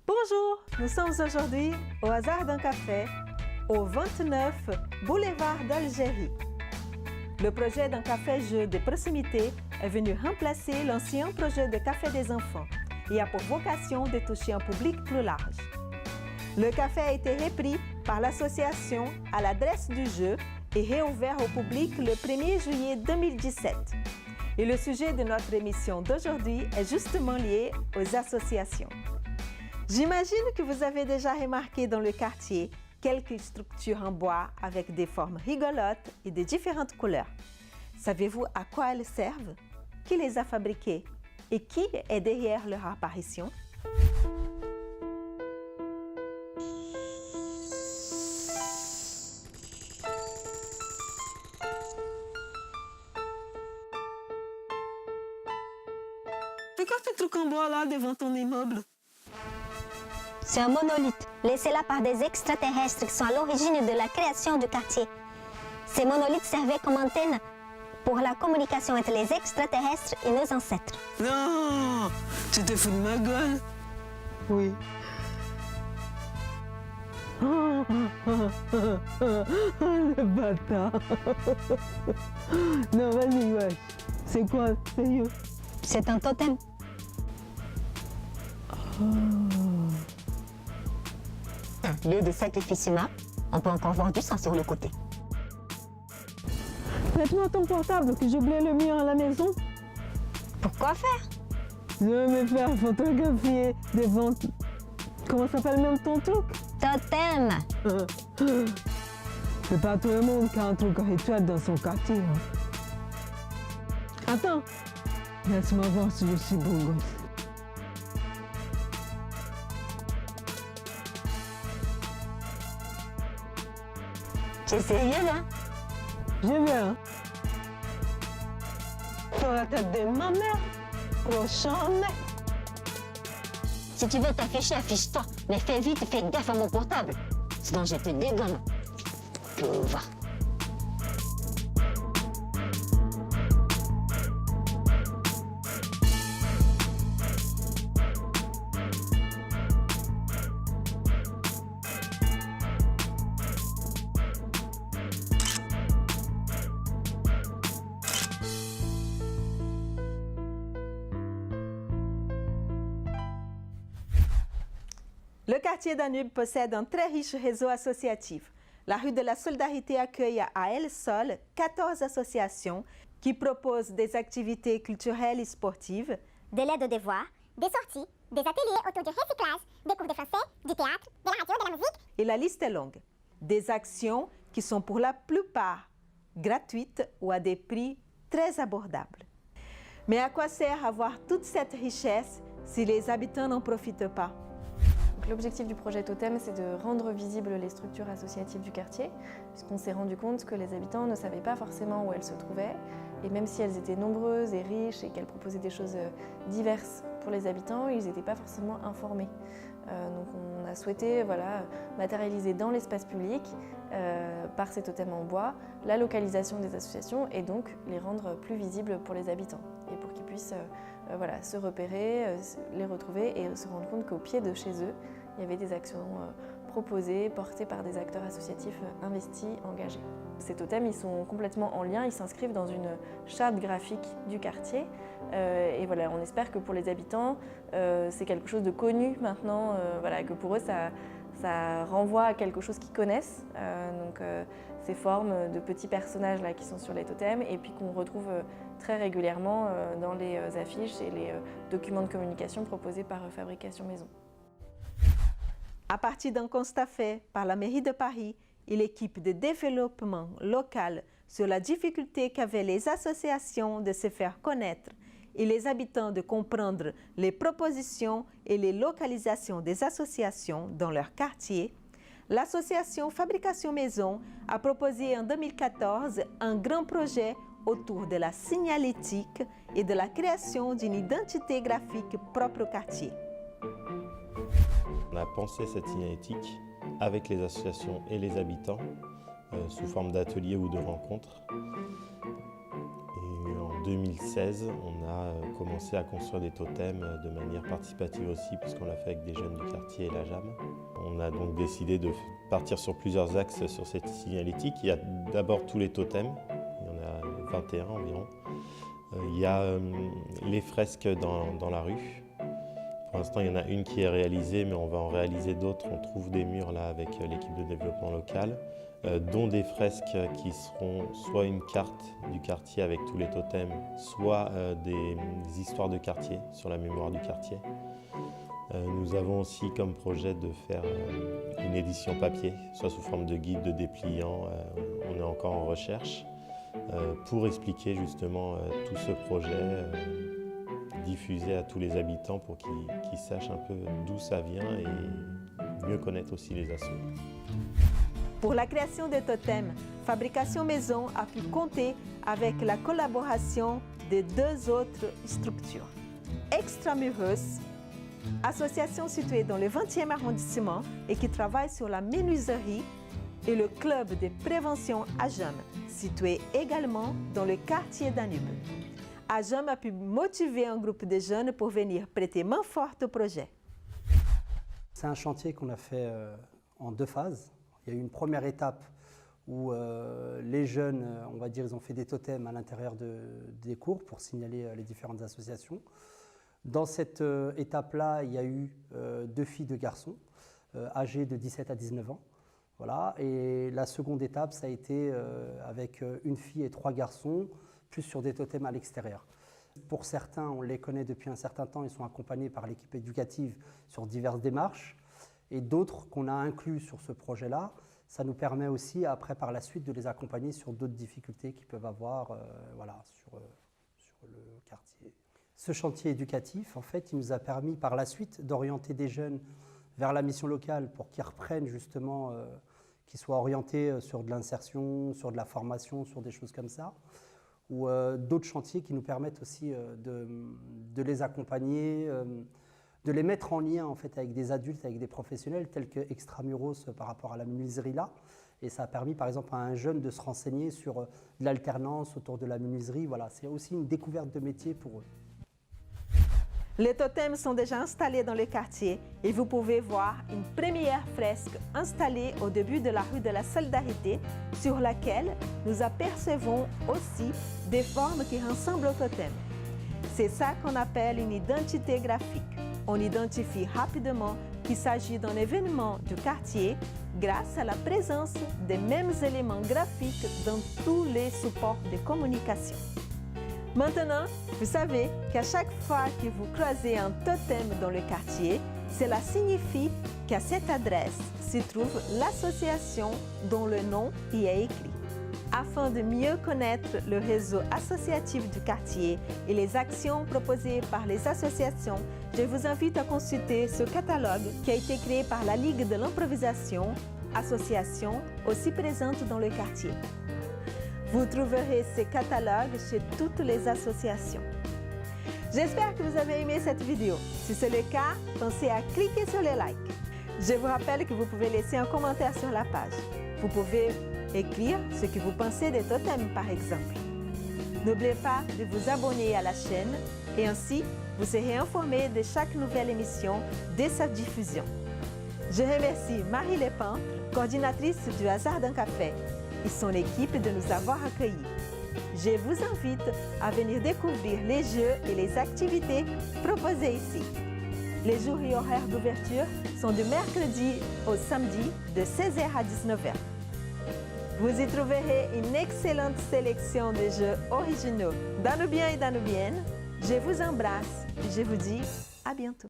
Bonjour, nous sommes aujourd'hui au hasard d'un café au 29 boulevard d'Algérie. Le projet d'un café-jeu de proximité est venu remplacer l'ancien projet de café des enfants et a pour vocation de toucher un public plus large. Le café a été repris par l'association à l'adresse du jeu et réouvert au public le 1er juillet 2017. Et le sujet de notre émission d'aujourd'hui est justement lié aux associations. J'imagine que vous avez déjà remarqué dans le quartier quelques structures en bois avec des formes rigolotes et de différentes couleurs. Savez-vous à quoi elles servent? Qui les a fabriquées? Et qui est derrière leur apparition? C'est quoi ce truc en bois là devant ton immeuble? C'est un monolithe, laissé là par des extraterrestres qui sont à l'origine de la création du quartier. Ces monolithes servaient comme antenne pour la communication entre les extraterrestres et nos ancêtres. Non! Tu te fous de ma gueule? Oui. Le bâtard! Non, vas-y, wesh. C'est quoi? Sérieux? C'est un totem. Lieu de sacrifice humain, on peut encore voir du sang sur le côté. Prête-moi ton portable que j'ai oublié le mien à la maison. Pourquoi faire? Je vais me faire photographier devant... Comment s'appelle même ton truc? Totem. C'est pas tout le monde qui a un truc rituel dans son quartier. Hein. Attends, laisse-moi voir si je suis beau gosse. C'est sérieux là? Je viens. Sur la tête de ma mère. Prochain mec. Si tu veux t'afficher, affiche-toi. Mais fais vite, fais gaffe à mon portable. Sinon je te dégomme. Pauvre. Le quartier Danube possède un très riche réseau associatif. La rue de la Solidarité accueille à elle seule 14 associations qui proposent des activités culturelles et sportives, de l'aide aux devoirs, des sorties, des ateliers autour du recyclage, des cours de français, du théâtre, de la radio, de la musique. et la liste est longue. Des actions qui sont pour la plupart gratuites ou à des prix très abordables. Mais à quoi sert avoir toute cette richesse si les habitants n'en profitent pas? L'objectif du projet Totem, c'est de rendre visibles les structures associatives du quartier, puisqu'on s'est rendu compte que les habitants ne savaient pas forcément où elles se trouvaient. Et même si elles étaient nombreuses et riches et qu'elles proposaient des choses diverses pour les habitants, ils n'étaient pas forcément informés. Donc on a souhaité matérialiser dans l'espace public, par ces totems en bois, la localisation des associations et donc les rendre plus visibles pour les habitants. Et pour qu'ils puissent se repérer, les retrouver et se rendre compte qu'au pied de chez eux, il y avait des actions proposées, portées par des acteurs associatifs investis, engagés. Ces totems, ils sont complètement en lien, ils s'inscrivent dans une charte graphique du quartier. Et voilà, on espère que pour les habitants, c'est quelque chose de connu maintenant, que pour eux, ça renvoie à quelque chose qu'ils connaissent. Ces formes de petits personnages là, qui sont sur les totems et puis qu'on retrouve très régulièrement dans les affiches et les documents de communication proposés par Fabrication Maison. À partir d'un constat fait par la mairie de Paris et l'équipe de développement local sur la difficulté qu'avaient les associations de se faire connaître et les habitants de comprendre les propositions et les localisations des associations dans leur quartier, l'association Fabrication Maison a proposé en 2014 un grand projet autour de la signalétique et de la création d'une identité graphique propre au quartier. On a pensé cette signalétique avec les associations et les habitants sous forme d'ateliers ou de rencontres. Et en 2016, on a commencé à construire des totems de manière participative aussi, puisqu'on l'a fait avec des jeunes du quartier et la JAM. On a donc décidé de partir sur plusieurs axes sur cette signalétique. Il y a d'abord tous les totems, il y en a 21 environ. Il y a les fresques dans la rue. Pour l'instant, il y en a une qui est réalisée, mais on va en réaliser d'autres. On trouve des murs là avec l'équipe de développement local, dont des fresques qui seront soit une carte du quartier avec tous les totems, soit des histoires de quartier sur la mémoire du quartier. Nous avons aussi comme projet de faire une édition papier, soit sous forme de guide, de dépliant. On est encore en recherche pour expliquer justement tout ce projet, diffuser à tous les habitants pour qu'ils sachent un peu d'où ça vient et mieux connaître aussi les assos. Pour la création des totems, Fabrication Maison a pu compter avec la collaboration de deux autres structures. Extramuros, association située dans le 20e arrondissement et qui travaille sur la menuiserie, et le club de prévention AJAM, situé également dans le quartier Danube. AJAM a pu motiver un groupe de jeunes pour venir prêter main forte au projet. C'est un chantier qu'on a fait en deux phases. Il y a eu une première étape où les jeunes, on va dire, ils ont fait des totems à l'intérieur des cours pour signaler les différentes associations. Dans cette étape-là, il y a eu 2 filles, 2 garçons, âgés de 17 à 19 ans. Voilà. Et la seconde étape, ça a été avec 1 fille et 3 garçons, plus sur des totems à l'extérieur. Pour certains, on les connaît depuis un certain temps, ils sont accompagnés par l'équipe éducative sur diverses démarches. Et d'autres qu'on a inclus sur ce projet-là, ça nous permet aussi, après, par la suite, de les accompagner sur d'autres difficultés qu'ils peuvent avoir voilà, sur le quartier. Ce chantier éducatif, en fait, il nous a permis par la suite d'orienter des jeunes vers la mission locale pour qu'ils reprennent justement, qu'ils soient orientés sur de l'insertion, sur de la formation, sur des choses comme ça, ou d'autres chantiers qui nous permettent aussi de les accompagner, de les mettre en lien en fait, avec des adultes, avec des professionnels tels que Extramuros par rapport à la menuiserie là. Et ça a permis par exemple à un jeune de se renseigner sur de l'alternance autour de la menuiserie. Voilà, c'est aussi une découverte de métier pour eux. Les totems sont déjà installés dans le quartier et vous pouvez voir une première fresque installée au début de la rue de la Solidarité sur laquelle nous apercevons aussi des formes qui ressemblent au totem. C'est ça qu'on appelle une identité graphique. On identifie rapidement qu'il s'agit d'un événement du quartier grâce à la présence des mêmes éléments graphiques dans tous les supports de communication. Maintenant, vous savez qu'à chaque fois que vous croisez un totem dans le quartier, cela signifie qu'à cette adresse se trouve l'association dont le nom y est écrit. Afin de mieux connaître le réseau associatif du quartier et les actions proposées par les associations, je vous invite à consulter ce catalogue qui a été créé par la Ligue de l'improvisation, association aussi présente dans le quartier. Vous trouverez ces catalogues chez toutes les associations. J'espère que vous avez aimé cette vidéo. Si c'est le cas, pensez à cliquer sur le like. Je vous rappelle que vous pouvez laisser un commentaire sur la page. Vous pouvez écrire ce que vous pensez des totems, par exemple. N'oubliez pas de vous abonner à la chaîne et ainsi, vous serez informé de chaque nouvelle émission dès sa diffusion. Je remercie Marie Lepin, coordinatrice du Hasard d'un café, et son équipe de nous avoir accueillis. Je vous invite à venir découvrir les jeux et les activités proposées ici. Les jours et horaires d'ouverture sont du mercredi au samedi de 16h à 19h. Vous y trouverez une excellente sélection de jeux originaux danubiens et danubiennes. Je vous embrasse et je vous dis à bientôt.